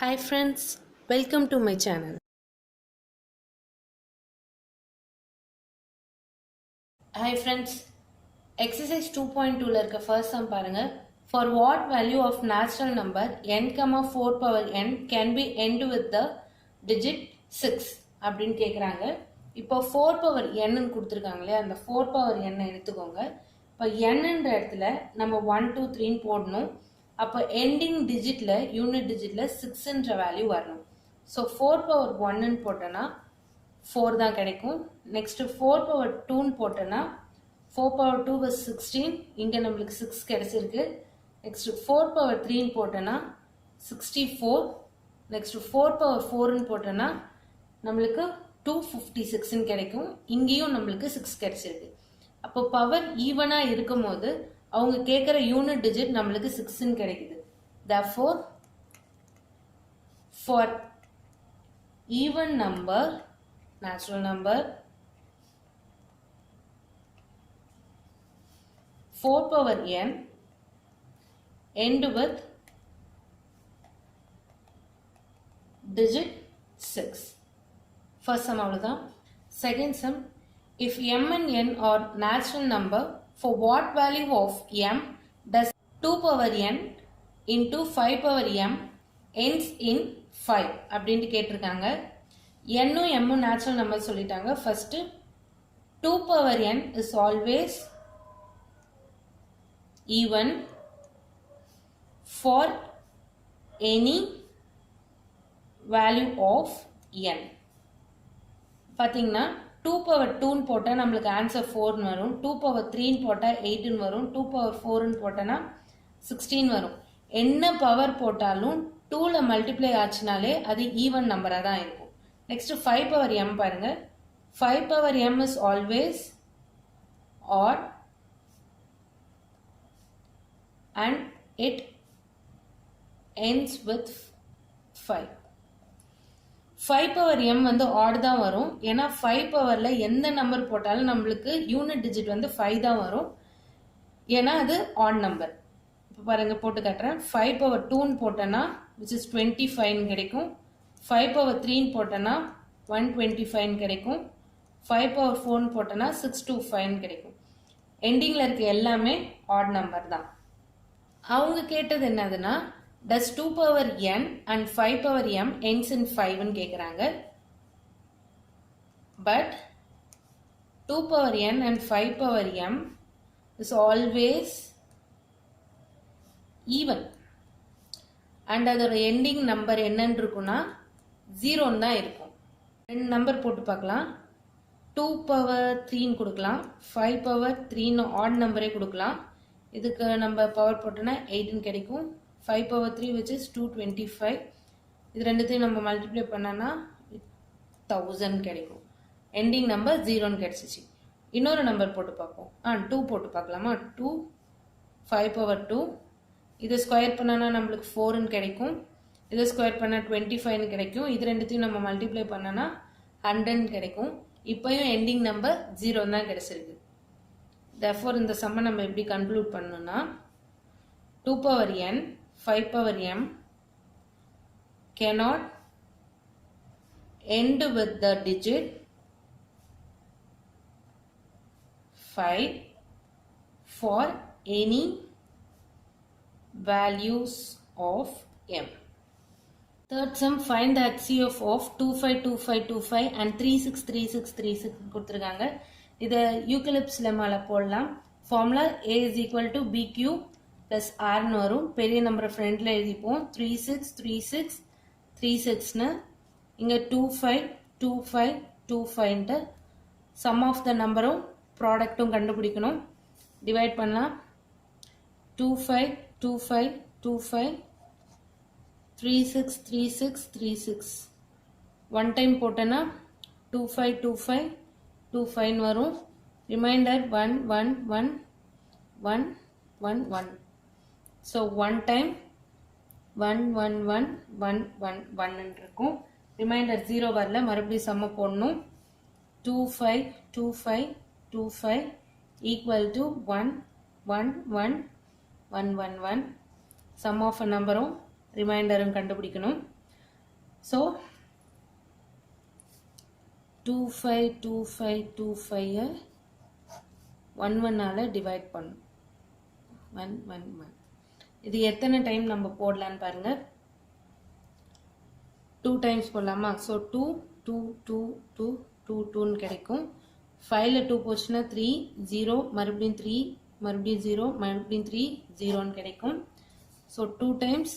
Hi friends, welcome to my channel. Hi friends, exercise 2.2 ல இருக்க first sum பாருங்க. For what value of natural number n, 4 power n can be end with the digit 6 அப்படின்னு கேக்குறாங்க. இப்போ 4 power n ன்னு கொடுத்திருக்காங்களே அந்த 4 power n எடுத்துக்கோங்க. இப்போ n ன்ற இடத்துல நம்ம 1 2 3 ன்னு போடணும். அப்போ ending digitல யூனிட் டிஜிட்ல 6 ன்ற வேல்யூ வரணும். ஸோ 4 power 1 ன்னு போட்டோன்னா 4 தான் கிடைக்கும். நெக்ஸ்ட் 4 power 2 ன்னு போட்டோன்னா 4 power 2 was 16. இங்க நம்மளுக்கு 6 கிடைச்சிருக்கு. நெக்ஸ்ட் 4 power 3 ன்னு போட்டோன்னா 64. நெக்ஸ்ட் 4 power 4 ன்னு போட்டோன்னா நம்மளுக்கு 256 ன்னு கிடைக்கும். இங்கேயும் நம்மளுக்கு 6 கிடைச்சிருக்கு. அப்போ பவர் ஈவனா இருக்கும் போது அவங்க கேட்குற யூனிட் டிஜிட் நம்மளுக்கு 6 ன்னு கிடைக்குது. Therefore, for even number, natural number, 4 power n end with digit 6. First sum அவ்வளவுதான். Second sum, if m and n are natural number, for what value of m does 2 power n into 5 power m ends in 5 அப்படின்ட்டு கேட்டிருக்காங்க. n-ம் m-ம் natural number சொல்லிட்டாங்க. First 2 power n is always even for any value of n. பார்த்தீங்கன்னா 2 power 2 ன்னு போட்டால் நம்மளுக்கு answer 4 வரும். 2 power 3 ன்னு போட்டால் 8 வரும். 2 power 4 ன்னு போட்டோன்னா 16 வரும். என்ன பவர் போட்டாலும் 2ல மல்டிப்ளை ஆச்சுனாலே அது ஈவன் நம்பராக தான் இருக்கும். நெக்ஸ்ட் 5 power m பாருங்க. 5 power m is always odd and it ends with 5. 5 power m வந்து odd தான் வரும். ஏன்னா 5 powerல எந்த நம்பர் போட்டாலும் நம்மளுக்கு யூனிட் டிஜிட் வந்து 5 தான் வரும். ஏன்னா அது odd நம்பர். இப்போ பாருங்க போட்டு காட்டுறேன். 5 power 2 ன்னு போட்டோன்னா which is 25 ன்னு கிடைக்கும். 5 power 3 ன்னு போட்டோன்னா 125 ன்னு கிடைக்கும். 5 power 4 ன்னு போட்டோன்னா 625 ன்னு கிடைக்கும். எண்டிங்ல இருக்க எல்லாமே odd நம்பர் தான். அவங்க கேட்டது என்னதுன்னா does 2 power n and 5 power m ends in 5 ன்னு கேக்குறாங்க. But 2 power n and 5 power m is always even and அதோட எண்டிங் நம்பர் என்னன்னு இருக்குன்னா 0 தான் இருக்கும். ரெண்டு நம்பர் போட்டு பார்க்கலாம். 2 power 3 ன்னு கொடுக்கலாம். 5 power 3 ன்னு ஆட் நம்பரே கொடுக்கலாம். இதுக்கு நம்ம பவர் போட்டோன்னா 8 ன்னு கிடைக்கும். 5 power 3 which is 225. இது ரெண்டுத்தையும் நம்ம மல்டிப்ளை பண்ணனா 1000 கிடைக்கும். எண்டிங் நம்பர் 0 ன்னு கிடைச்சிச்சு. இன்னொரு நம்பர் போட்டு பார்ப்போம். 2 போட்டு பார்க்கலாமா? 2 5 power 2 இதை ஸ்கொயர் பண்ணனா நம்மளுக்கு 4 ன்னு கிடைக்கும். இதை ஸ்கொயர் பண்ணா 25 ன்னு கிடைக்கும். இது ரெண்டுத்தையும் நம்ம மல்டிப்ளை பண்ணனா 100 ன்னு கிடைக்கும். இப்போயும் எண்டிங் நம்பர் 0 தான் கிடைச்சிருக்கு. Therefore இந்த சம்மை நம்ம எப்படி கன்க்ளூட் பண்ணணும்னா 2 power n 5 power m cannot end with the digit 5 for any values of m. Third sum, find the HCF of 252525 and 363636 கொடுத்திருக்காங்க. இதை யூக்லிப்ஸ் லெம்மால போடலாம். Formula a is equal to bq plus r ன்னு வரும். பெரிய நம்பரை ஃப்ரண்ட்ல எழுதிப்போம். 363636ன்னு இங்க 252525ன்ட்டு சம் ஆஃப் த நம்பரும் ப்ராடக்ட்டும் கண்டுபிடிக்கணும். டிவைட் பண்ணலாம். 252525 363636 ஒன் டைம் போட்டேன்னா 252525 வரும். ரிமைண்டர் 1111111. ஸோ ஒன் டைம் 11111 இருக்கும். ரிமைண்டர் 0 வரல. மறுபடியும் சம்ம போடணும். 252525 ஈக்குவல் டு 11111. சம் ஆஃப் நம்பரும் ரிமைண்டரும் கண்டுபிடிக்கணும். ஸோ 252525 11ஆல் டிவைட் பண்ணும். 111. இது எத்தனை டைம் நம்ம போடலான்னு பாருங்க. 2 டைம்ஸ் போடலாமா? ஸோ 2 2 2 2 2 2ன்னு கிடைக்கும். 5ல் 2 போச்சுன்னா 3 0 மறுபடியும் 3 மறுபடியும் 0 மறுபடியும் 3 0ன்னு கிடைக்கும். So 2 times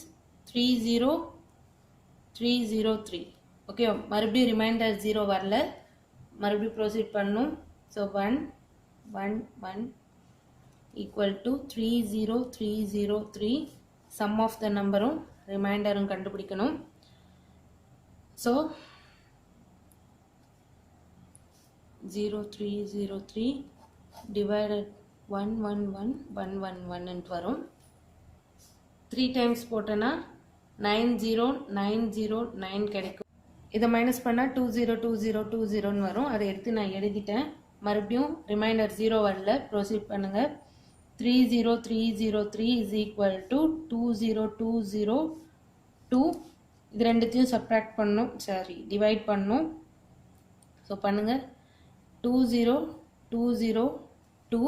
3 0 3 0 3. ஓகே, மறுபடியும் ரிமைண்டர் 0 வரல, மறுபடியும் ப்ரொசீட் பண்ணணும். So 1 1 1 equal to 3 0 3 0 3. Sum of the நம்பரும் ரிமைண்டரும் கண்டுபிடிக்கணும். ஸோ 0303 divided 111 வரும். 3 டைம்ஸ் போட்டோன்னா 90909 கிடைக்கும். இதை மைனஸ் பண்ணால் 202020ன்னு வரும். அதை எடுத்து நான் எழுதிட்டேன். மறுபடியும் ரிமைண்டர் 0 வரல, ப்ரொசீட் பண்ணுங்க. 30303 இஸ் ஈக்குவல் டு 20202. இது ரெண்டுத்தையும் சப்ராக்ட் பண்ணணும், சாரி டிவைட் பண்ணணும். ஸோ பண்ணுங்க. 20202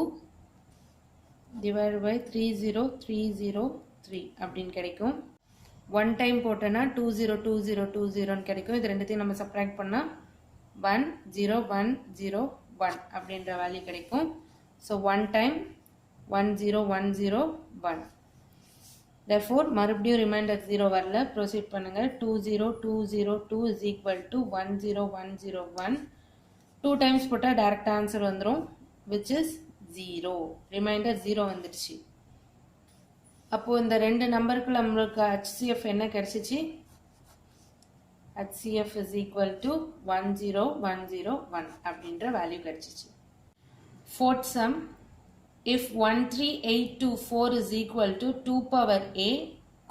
divided by 30303 அப்படின்னு கிடைக்கும். 1 டைம் போட்டோன்னா 202020ன்னு கிடைக்கும். இது ரெண்டுத்தையும் நம்ம சப்ராக்ட் பண்ணால் 10101 அப்படின்ற வேல்யூ கிடைக்கும். So 1 time 10101. therefore மறுபடியும் ரிமைண்டர் 0 வரல, ப்ரொசீட் பண்ணுங்க. 20202 is equal to 10101. 2 டைம்ஸ் போட்டால் டைரக்ட் ஆன்சர் வந்துடும், which is 0. ரிமைண்டர் 0 வந்துடுச்சு. அப்போது இந்த ரெண்டு நம்பருக்கு நம்மளுக்கு HCF என்ன கிடைச்சிச்சு? HCF is equal to 10101 அப்படின்ற வேல்யூ கிடைச்சிச்சு. Fourth sum, if 13824 is equal to 2 power A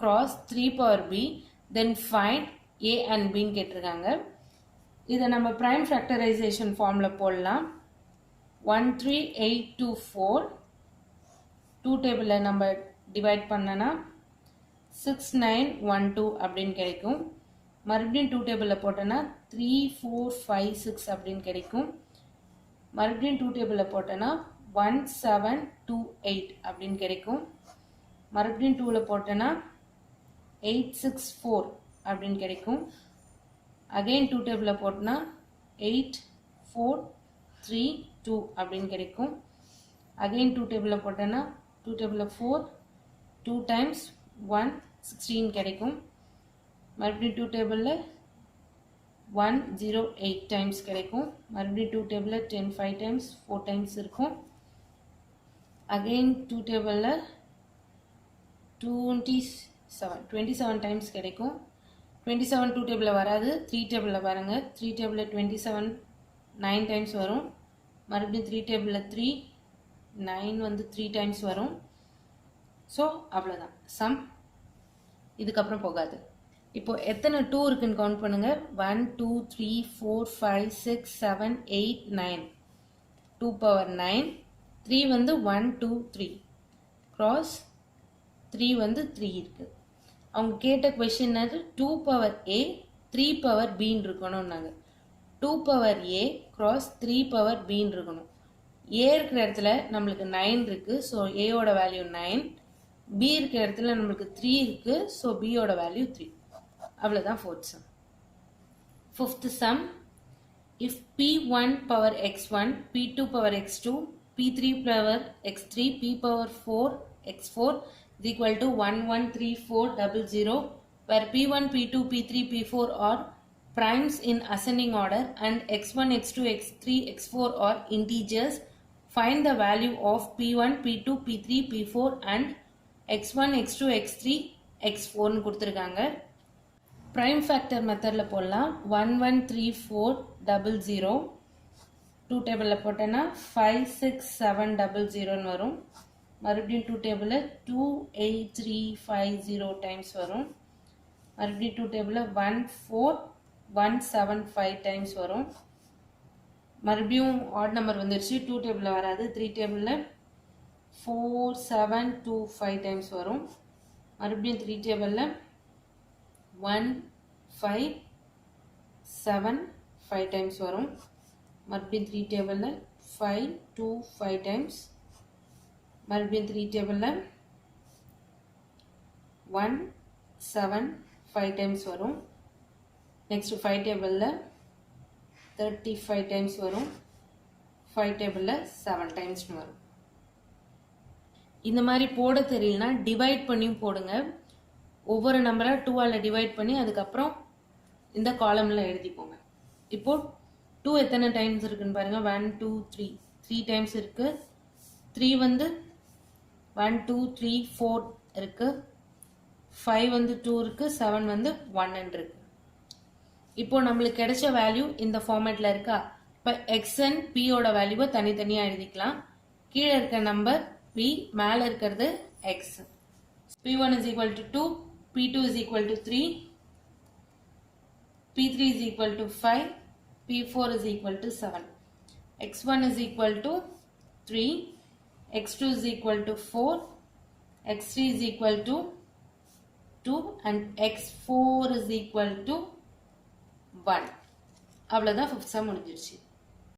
cross 3 power B, then find A and B ன்னு கேட்டிருக்காங்க. இதை நம்ம prime factorization formula போடலாம். 13824 2 டேபிளில் நம்ம டிவைட் பண்ணனா 6912 அப்படின்னு கிடைக்கும். மறுபடியும் 2 டேபிளில் போட்டோன்னா 3456 அப்படின்னு கிடைக்கும். மறுபடியும் 2 டேபிளில் போட்டோன்னா 1728 அப்படின்னு கிடைக்கும். மறுபடியும் 2ல் போட்டோன்னா 864 அப்படின்னு கிடைக்கும். அகெயின் 2 டேபிளில் போட்டோன்னா 8432 அப்படின்னு கிடைக்கும். அகெயின் 2 டேபிளில் போட்டோன்னா 2 டேபிளில் 4 2 டைம்ஸ் 1 16 கிடைக்கும். மறுபடியும் 2 டேபிளில் 108 டைம்ஸ் கிடைக்கும். மறுபடியும் 2 டேபிளில் 10 5 டைம்ஸ் 4 டைம்ஸ் இருக்கும். அகெயின் 2 டேபிளில் 27 டைம்ஸ் கிடைக்கும். 27 2 டேபிளில் வராது, 3 டேபிளில் பாருங்கள். 3 டேபிளில் 27 9 டைம்ஸ் வரும். மறுபடியும் 3 டேபிளில் 3 9 வந்து 3 டைம்ஸ் வரும். ஸோ அவ்வளோதான் சம், இதுக்கப்புறம் போகாது. இப்போது எத்தனை 2 இருக்குன்னு கவுண்ட் பண்ணுங்கள். 1 2 3 4 5 6 7 8 9. 2 power 9. 3 வந்து 1 2 3 cross 3 வந்து 3 இருக்குது. அவங்க கேட்ட கொஷின் அது 2 power A 3 power Bன்னு இருக்கணும்னாங்க. 2 power A cross 3 power Bன்னு இருக்கணும். A இருக்கிற இடத்துல நம்மளுக்கு 9 இருக்குது, ஸோ ஏயோட வேல்யூ 9. B இருக்கிற இடத்துல நம்மளுக்கு 3 இருக்குது, ஸோ பியோட வேல்யூ 3. அவ்வளோதான் fourth some. Fifth some, if P1 power x1 P2 power x2 P3 power x3 P power 4 x4 is equal to 113400, where P1 P2 P3 P4 are primes in ascending order and x1 x2 x3 x4 are integers, find the value of P1 P2 P3 P4 and x1 x2 x3 x4 ன்னு கொடுத்துருக்காங்க. Prime factor மெத்தடில் போடலாம். 113400 2 டேபிளில் போட்டோன்னா 56700ன்னு வரும். மறுபடியும் 2 டேபிளில் 28350 times வரும். மறுபடியும் 2 டேபிளில் 14175 டைம்ஸ் வரும். மறுபடியும் ஆட் நம்பர் வந்துருச்சு, 2 டேபிளில் வராது. 3 டேபிளில் 4725 டைம்ஸ் வரும். மறுபடியும் 3 டேபிளில் 15 7 5 டைம்ஸ் வரும். மறுபடியும் 3 டேபிளில் 5 2 5 டைம்ஸ். மறுபடியும் 3 டேபிளில் 1 7 5 டைம்ஸ் வரும். நெக்ஸ்ட் 5 டேபிளில் 35 டைம்ஸ் வரும். 5 டேபிளில் 7 டைம்ஸ் வரும். இந்த மாதிரி போட தெரியலனா டிவைட் பண்ணியும் போடுங்க. ஒவ்வொரு நம்பரை 2ஆல் டிவைட் பண்ணி அதுக்கப்புறம் இந்த காலமில் எழுதிப்போங்க. இப்போ 2 எத்தனை டைம்ஸ் இருக்குன்னு பாருங்க. 1 2 3 3 டைம்ஸ் இருக்கு. 3 வந்து 1 2 3 4 இருக்கு. 5 வந்து 2 இருக்கு. 7 வந்து 1 இருக்கு. இப்போ நம்மளுக்கு கிடைச்ச வேல்யூ இந்த ஃபார்மேட்ல இருக்கா? இப்போ xn p ஓட வேல்யூவை தனித்தனியா எழுதிக்கலாம். கீழே இருக்க நம்பர் p, மேல இருக்கிறது x. p1 is equal to 2, p2 is equal to 3, p3 is equal to 5, p4 is equal to 7. x1 is equal to 3, x2 is equal to 4, x3 is equal to 2 and x4 is equal to 1. அவ்வளவுதான் 5th sum முடிஞ்சிருச்சு.